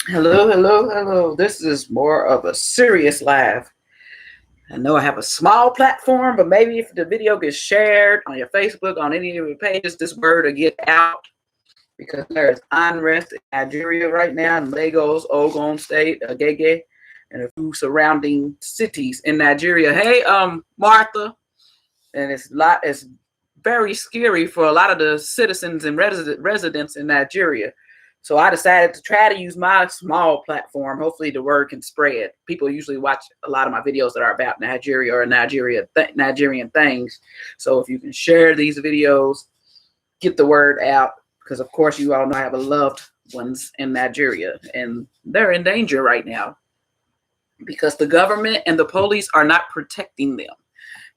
Hello, hello, hello. This is more of a serious live. I know I have a small platform, but maybe if the video gets shared on your Facebook, on any of your pages, this word will get out because there is unrest in Nigeria right now, in Lagos, Ogun State, Agege, and a few surrounding cities in Nigeria. Hey, Martha, and it's very scary for a lot of the citizens and residents in Nigeria. So I decided to try to use my small platform. Hopefully, the word can spread. People usually watch a lot of my videos that are about Nigeria or Nigerian things. So if you can share these videos, get the word out, because of course you all know I have a loved ones in Nigeria, and they're in danger right now because the government and the police are not protecting them.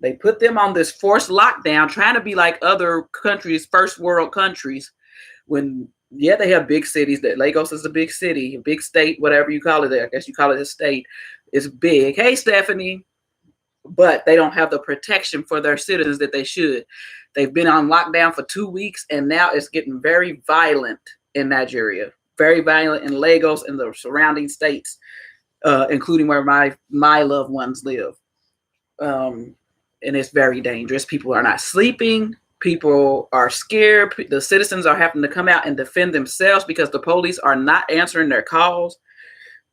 They put them on this forced lockdown, trying to be like other countries, first world countries, when yeah, they have big cities. That Lagos is a big city, a big state, whatever you call it. I guess you call it a state. It's big. Hey, Stephanie, but they don't have the protection for their citizens that they should. They've been on lockdown for 2 weeks, and now it's getting very violent in Nigeria. Very violent in Lagos and the surrounding states, including where my loved ones live. And it's very dangerous. People are not sleeping. People are scared. The citizens are having to come out and defend themselves because the police are not answering their calls.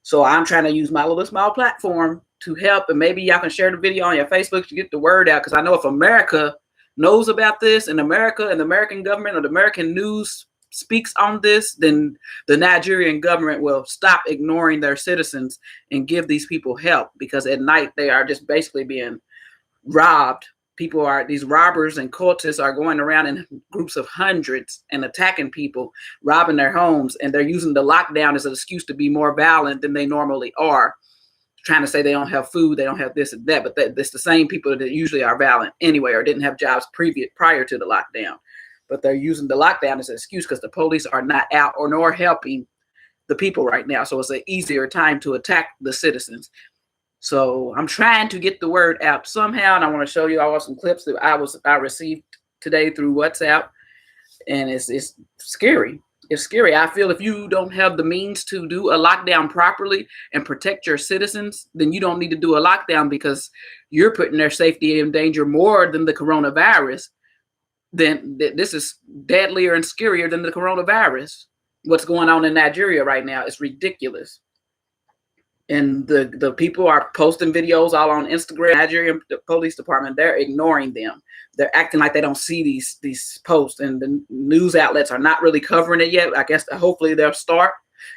So I'm trying to use my little small platform to help, and maybe y'all can share the video on your Facebook to get the word out. Because I know if America knows about this, and America and the American government or the American news speaks on this, then the Nigerian government will stop ignoring their citizens and give these people help. Because at night they are just basically being robbed. These robbers and cultists are going around in groups of hundreds and attacking people, robbing their homes, and they're using the lockdown as an excuse to be more violent than they normally are, trying to say they don't have food, they don't have this and that, but that's the same people that usually are violent anyway or didn't have jobs prior to the lockdown. But they're using the lockdown as an excuse because the police are not out or nor helping the people right now. So it's an easier time to attack the citizens. So I'm trying to get the word out somehow, and I want to show you all some clips that I received today through WhatsApp, and it's scary. It's scary. I feel if you don't have the means to do a lockdown properly and protect your citizens, then you don't need to do a lockdown because you're putting their safety in danger more than the coronavirus. Then this is deadlier and scarier than the coronavirus. What's going on in Nigeria right now is ridiculous. And the people are posting videos all on Instagram. Nigerian police department, they're ignoring them. They're acting like they don't see these posts, and the news outlets are not really covering it yet. I guess hopefully they'll start,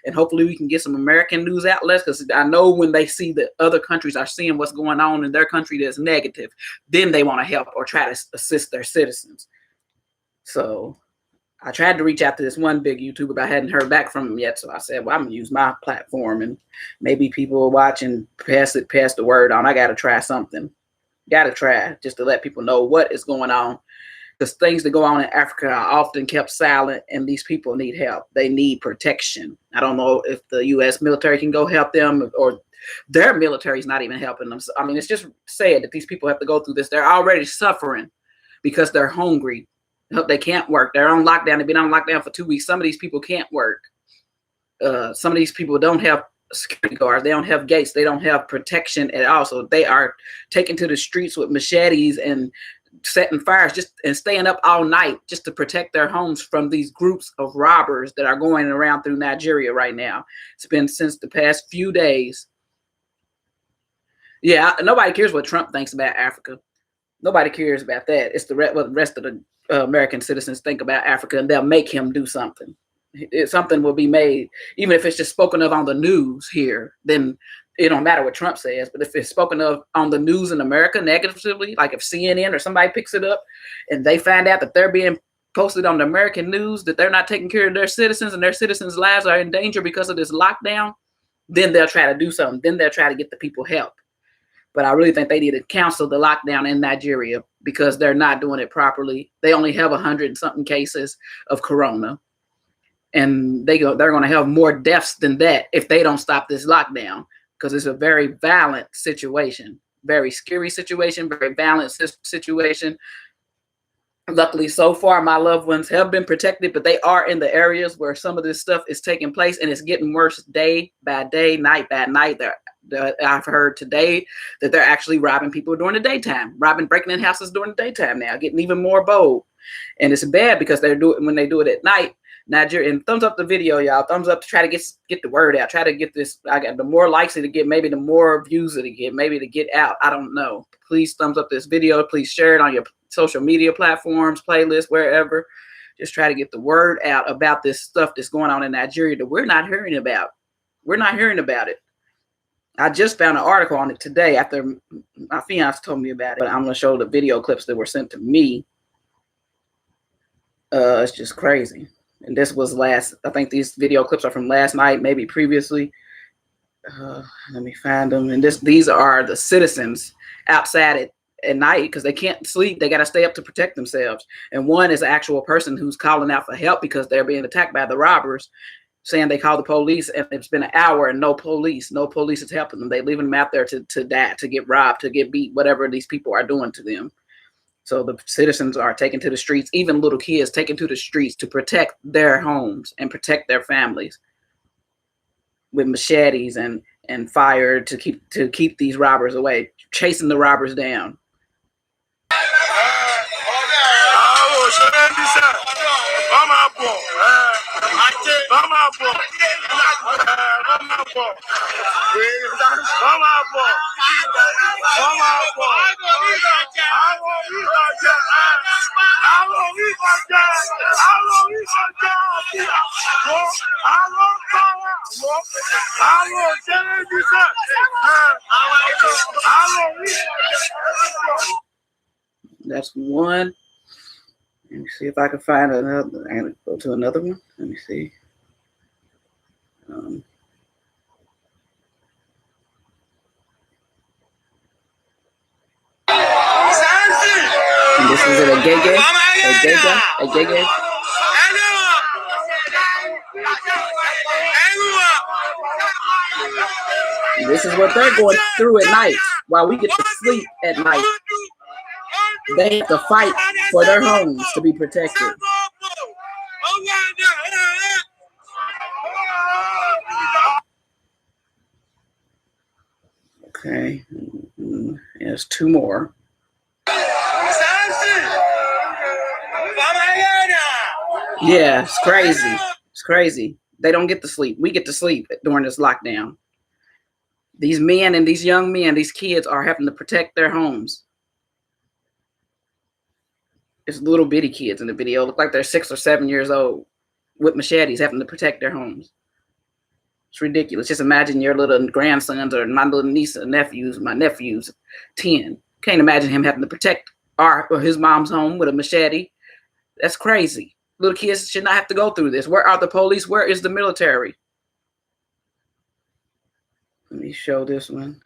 and hopefully we can get some American news outlets, because I know when they see that other countries are seeing what's going on in their country that's negative, then they want to help or try to assist their citizens. So I tried to reach out to this one big YouTuber, but I hadn't heard back from him yet. So I said, well, I'm going to use my platform, and maybe people will watch and pass the word on. I got to try something. Got to try just to let people know what is going on. Because things that go on in Africa are often kept silent, and these people need help. They need protection. I don't know if the U.S. military can go help them, or their military is not even helping them. So, I mean, it's just sad that these people have to go through this. They're already suffering because they're hungry. They can't work. They're on lockdown. They've been on lockdown for 2 weeks. Some of these people can't work. Some of these people don't have security guards. They don't have gates. They don't have protection at all. So they are taken to the streets with machetes and setting fires and staying up all night just to protect their homes from these groups of robbers that are going around through Nigeria right now. It's been since the past few days. Yeah, nobody cares what Trump thinks about Africa. Nobody cares about that. It's what the rest of the American citizens think about Africa, and they'll make him do something. Something will be made, even if it's just spoken of on the news here. Then it don't matter what Trump says. But if it's spoken of on the news in America negatively, like if CNN or somebody picks it up and they find out that they're being posted on the American news, that they're not taking care of their citizens and their citizens' lives are in danger because of this lockdown, then they'll try to do something. Then they'll try to get the people help. But I really think they need to cancel the lockdown in Nigeria because they're not doing it properly. They only have 100-something cases of corona. And they're going to have more deaths than that if they don't stop this lockdown, because it's a very violent situation, very scary situation, very violent situation. Luckily, so far, my loved ones have been protected, but they are in the areas where some of this stuff is taking place, and it's getting worse day by day, night by night. I've heard today that they're actually robbing people during the daytime, breaking in houses during the daytime now, getting even more bold. And it's bad because when they do it at night. Nigeria, and thumbs up the video, y'all. Thumbs up to try to get the word out. Try to get this. I got the more likes it get, maybe the more views it get, maybe to get out. I don't know. Please thumbs up this video. Please share it on your social media platforms, playlists, wherever. Just try to get the word out about this stuff that's going on in Nigeria that we're not hearing about. We're not hearing about it. I just found an article on it today after my fiance told me about it. But I'm going to show the video clips that were sent to me. It's just crazy. And this was I think these video clips are from last night, maybe previously. Let me find them. And these are the citizens outside at night because they can't sleep. They got to stay up to protect themselves. And one is an actual person who's calling out for help because they're being attacked by the robbers, saying they called the police and it's been an hour and no police is helping them. They leaving them out there to die, to get robbed, to get beat, whatever these people are doing to them. So the citizens are taken to the streets, even little kids taken to the streets to protect their homes and protect their families with machetes and fire to keep these robbers away, chasing the robbers down. That's one. Let me see if I can find another. I'm going to go to another one. Let me see. And this is a Gege. This is what they're going through at night while we get to sleep at night. They have to fight for their homes to be protected. Okay, there's two more. Yeah, it's crazy. It's crazy. They don't get to sleep. We get to sleep during this lockdown. These men and these young men, these kids are having to protect their homes. It's little bitty kids in the video. Look like they're 6 or 7 years old with machetes having to protect their homes. It's ridiculous. Just imagine your little grandsons or my little niece and nephews, my nephew's 10. Can't imagine him having to protect his mom's home with a machete. That's crazy. Little kids should not have to go through this. Where are the police? Where is the military? Let me show this one.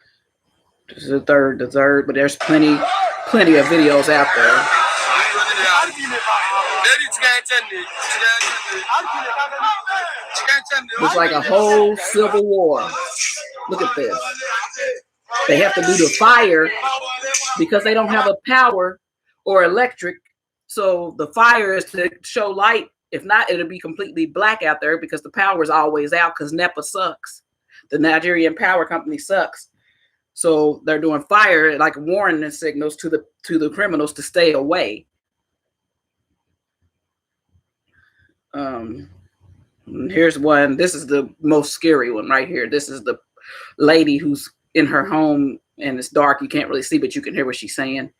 This is the third, but there's plenty of videos out there. It's like a whole civil war. Look at this. They have to do the fire because they don't have a power or electric. So the fire is to show light. If not, it'll be completely black out there because the power is always out because NEPA sucks. The Nigerian power company sucks. So they're doing fire like warning signals to the criminals to stay away. Here's one. This is the most scary one right here. This is the lady who's in her home and it's dark. You can't really see, but you can hear what she's saying.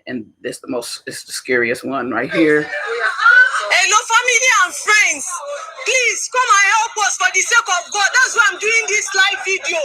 And it's the scariest one right here. Hello, family and friends. Please come and help us for the sake of God. That's why I'm doing this live video.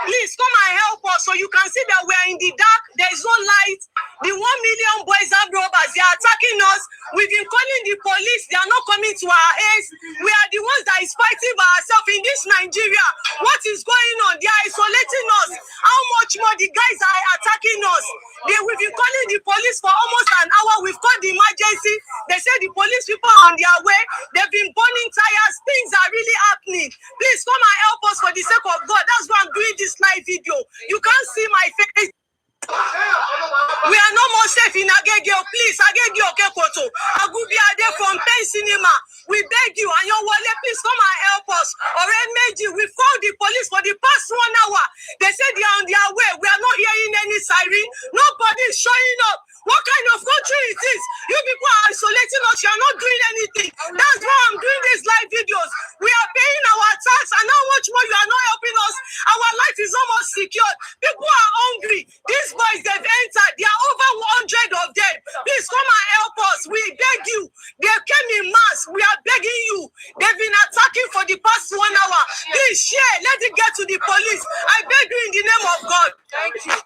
Please come and help us so you can see that we are in the dark. There is no light. The 1 million boys and robbers, they are attacking us. We've been calling the police. They are not coming to our aid. We are the ones that is fighting by ourselves in this Nigeria. What is going on? They are isolating us. How much more the guys are attacking us? We've been calling the police for almost an hour. We've called the emergency. They say the police people are on their way. They've been burning tires. Things are really happening. Please come and help us for the sake of God. That's why I'm doing this live video. You can't see my face. We are no more safe in Agege, please. Agege Okekoto. Agubi Ade from Pen Cinema. We beg you, and your wallet, please come and help us. Already, we found the police for the past 1 hour. They said they are on their way. We are not hearing any siren. Nobody is showing up. What kind of country is this? You people are isolating us. You are not doing anything. That's why I'm doing these live videos. We are paying our tax, and how much more you are not helping us? Our life is almost secured. People are hungry. These boys, they've entered. There are over 100 of them. Please come and help us. We beg you. They came in mass. We are begging you. They've been attacking for the past 1 hour. Please share. Let it get to the police. I beg you in the name of God. Thank you.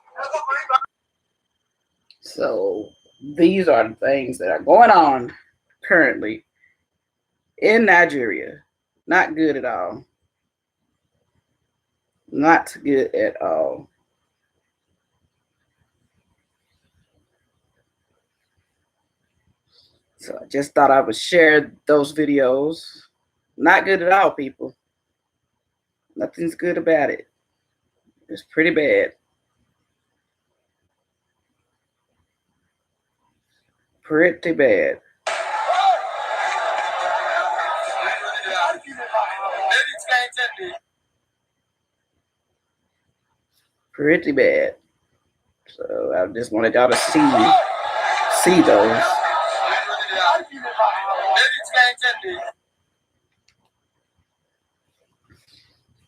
So these are the things that are going on currently in Nigeria. Not good at all. Not good at all. So I just thought I would share those videos. Not good at all, people. Nothing's good about it. It's pretty bad. Pretty bad. Pretty bad. So I just wanted y'all to see those.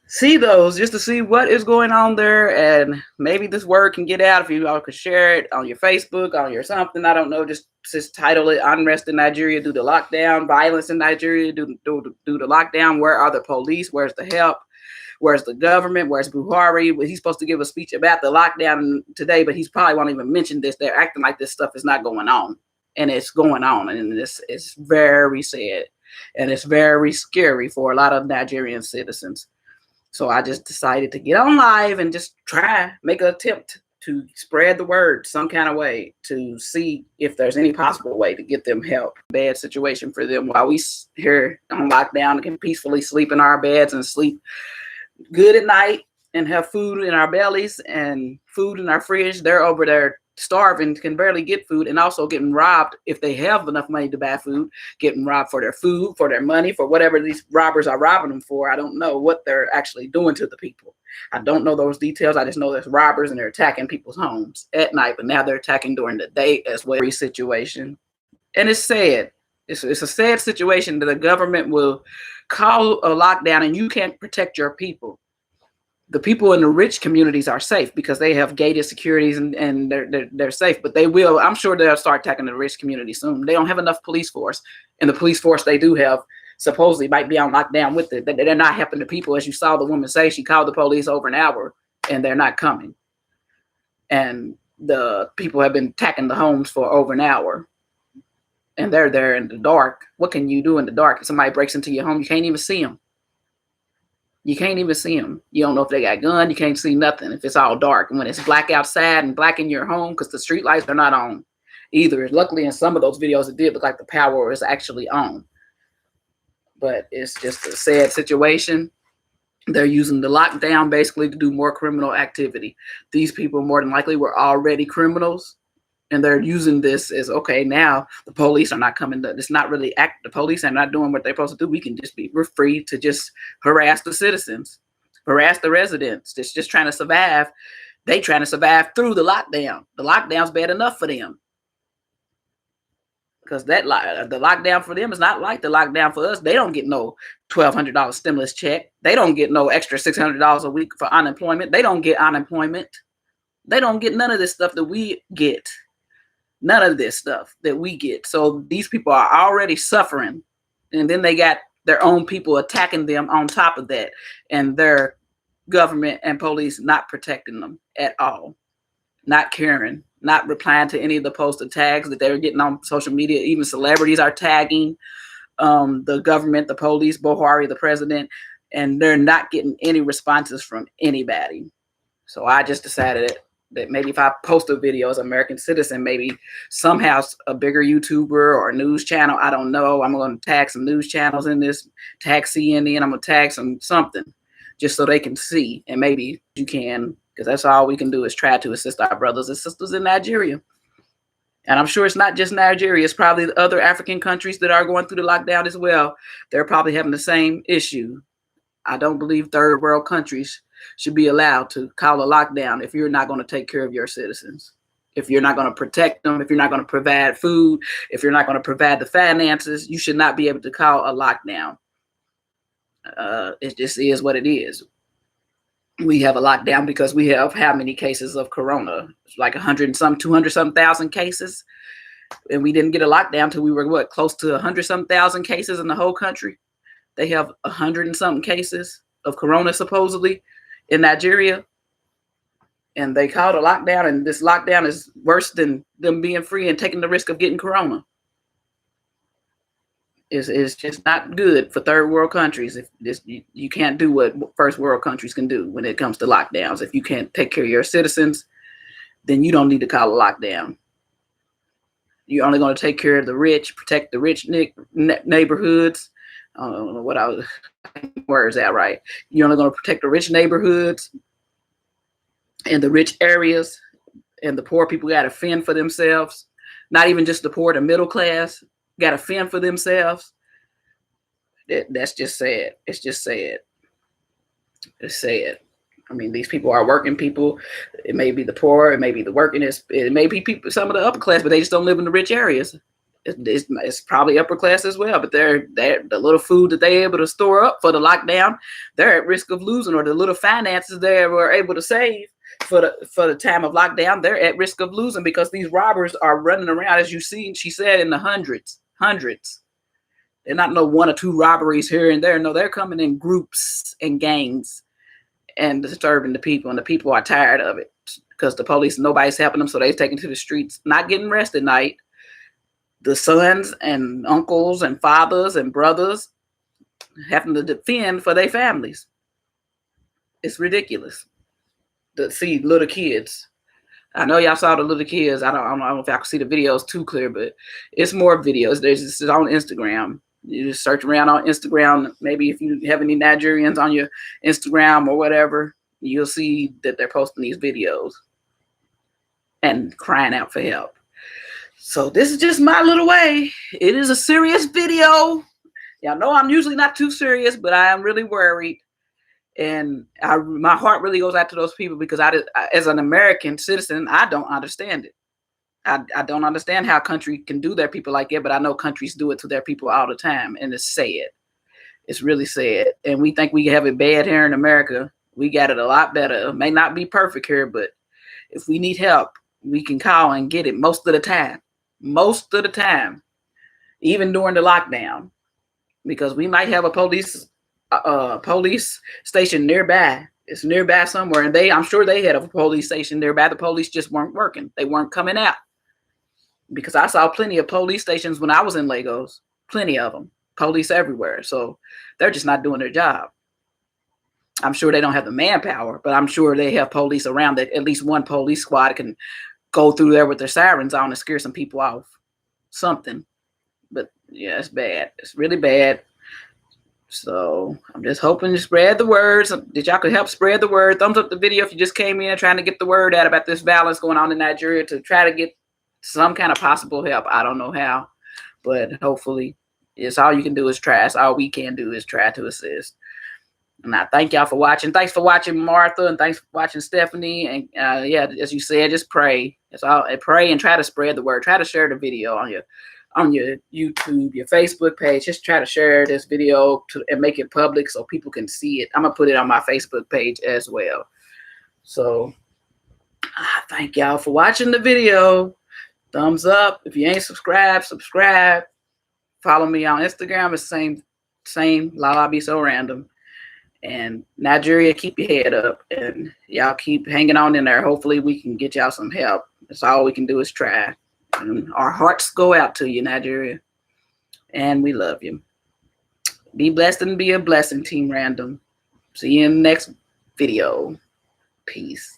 See those just to see what is going on there, and maybe this word can get out if you all could share it on your Facebook, on your something. I don't know. Just title it "Unrest in Nigeria due to lockdown, violence in Nigeria due to lockdown." Where are the police? Where's the help? Where's the government? Where's Buhari? He's supposed to give a speech about the lockdown today, but he's probably won't even mention this. They're acting like this stuff is not going on, and it's going on, and it's very sad, and it's very scary for a lot of Nigerian citizens. So I just decided to get on live and just make an attempt to spread the word some kind of way to see if there's any possible way to get them help. Bad situation for them while we here on lockdown and can peacefully sleep in our beds and sleep good at night and have food in our bellies and food in our fridge. They're over there starving, can barely get food, and also getting robbed if they have enough money to buy food, getting robbed for their food, for their money, for whatever these robbers are robbing them for. I don't know what they're actually doing to the people. I don't know those details. I just know there's robbers and they're attacking people's homes at night, but now they're attacking during the day as well. Situation. And it's sad. It's a sad situation that the government will call a lockdown and you can't protect your people. The people in the rich communities are safe because they have gated securities and they're safe, but I'm sure they'll start attacking the rich community soon. They don't have enough police force, and the police force they do have supposedly might be on lockdown with it. They're not helping the people. As you saw the woman say, she called the police over an hour and they're not coming. And the people have been attacking the homes for over an hour and they're there in the dark. What can you do in the dark? If somebody breaks into your home, you can't even see them. You can't even see them. You don't know if they got a gun. You can't see nothing if it's all dark. And when it's black outside and black in your home, because the street lights are not on either. Luckily, in some of those videos, it did look like the power is actually on. But it's just a sad situation. They're using the lockdown basically to do more criminal activity. These people more than likely were already criminals. And they're using this as, okay, now the police are not coming. It's not really the police are not doing what they're supposed to do. We're free to just harass the citizens, harass the residents. It's just trying to survive. They trying to survive through the lockdown. The lockdown's bad enough for them. Because the lockdown for them is not like the lockdown for us. They don't get no $1,200 stimulus check. They don't get no extra $600 a week for unemployment. They don't get unemployment. They don't get none of this stuff that we get. None of this stuff that we get. So these people are already suffering. And then they got their own people attacking them on top of that. And their government and police not protecting them at all. Not caring. Not replying to any of the posted tags that they were getting on social media. Even celebrities are tagging the government, the police, Buhari, the president. And they're not getting any responses from anybody. So I just decided that maybe if I post a video as an American citizen, maybe somehow a bigger YouTuber or a news channel, I don't know. I'm going to tag some news channels in this, tag CNN, I'm going to tag something just so they can see. And maybe you can, because that's all we can do is try to assist our brothers and sisters in Nigeria. And I'm sure it's not just Nigeria. It's probably the other African countries that are going through the lockdown as well. They're probably having the same issue. I don't believe third world countries should be allowed to call a lockdown if you're not going to take care of your citizens. If you're not going to protect them, if you're not going to provide food, if you're not going to provide the finances, you should not be able to call a lockdown. It just is what it is. We have a lockdown because we have how many cases of corona? It's like 100 and some, 200 some thousand cases. And we didn't get a lockdown till we were what, close to 100 some thousand cases in the whole country. They have 100 and something cases of corona supposedly in Nigeria. And they called a lockdown, and this lockdown is worse than them being free and taking the risk of getting corona. It's just not good for third world countries. If this, you can't do what first world countries can do when it comes to lockdowns. If you can't take care of your citizens, then you don't need to call a lockdown. You're only going to take care of the rich, protect the rich neighborhoods. I don't know what I was, where is that right? You're only going to protect the rich neighborhoods and the rich areas, and the poor people got to fend for themselves. Not even just the poor, the middle class got to fend for themselves. That's just sad. It's just sad. It's sad. I mean, these people are working people. It may be the poor, it may be the working, it may be people, some of the upper class, but they just don't live in the rich areas. It's probably upper class as well, but they're the little food that they're able to store up for the lockdown, they're at risk of losing, or the little finances they were able to save for the time of lockdown, they're at risk of losing because these robbers are running around, as you see, she said, in the hundreds. They're not no one or two robberies here and there. No, they're coming in groups and gangs and disturbing the people, and the people are tired of it because the police, nobody's helping them, so they're taking to the streets, not getting rest at night. The sons and uncles and fathers and brothers having to defend for their families. It's ridiculous to see little kids. I know y'all saw the little kids. I don't know if I can see the videos too clear, but it's more videos. It's on Instagram. You just search around on Instagram. Maybe if you have any Nigerians on your Instagram or whatever, you'll see that they're posting these videos and crying out for help. So this is just my little way. It is a serious video. Y'all know I'm usually not too serious, but I am really worried. And my heart really goes out to those people because as an American citizen, I don't understand it. I don't understand how a country can do their people like that, but I know countries do it to their people all the time, and it's sad. It's really sad. And we think we have it bad here in America. We got it a lot better. It may not be perfect here, but if we need help, we can call and get it most of the time. Most of the time, even during the lockdown, because we might have a police station nearby. It's nearby somewhere, and I'm sure they had a police station nearby. The police just weren't working. They weren't coming out, because I saw plenty of police stations when I was in Lagos, plenty of them, police everywhere. So they're just not doing their job. I'm sure they don't have the manpower, but I'm sure they have police around that at least one police squad can go through there with their sirens on and scare some people off, something. But yeah, it's bad. It's really bad. So I'm just hoping to spread the word, that y'all could help spread the word. Thumbs up the video if you just came in trying to get the word out about this violence going on in Nigeria, to try to get some kind of possible help. I don't know how, but hopefully it's all you can do is try. It's all we can do is try to assist. And I thank y'all for watching. Thanks for watching, Martha, and thanks for watching, Stephanie. And yeah, as you said, just pray. It's all pray and try to spread the word. Try to share the video on your YouTube, your Facebook page. Just try to share this video and make it public so people can see it. I'm gonna put it on my Facebook page as well. So I thank y'all for watching the video. Thumbs up. If you ain't subscribed, subscribe. Follow me on Instagram. It's the same Lala Be So Random. And Nigeria, keep your head up, and y'all keep hanging on in there. Hopefully we can get y'all some help. That's all we can do is try. And our hearts go out to you, Nigeria, and we love you. Be blessed and be a blessing, Team Random. See you in the next video. Peace.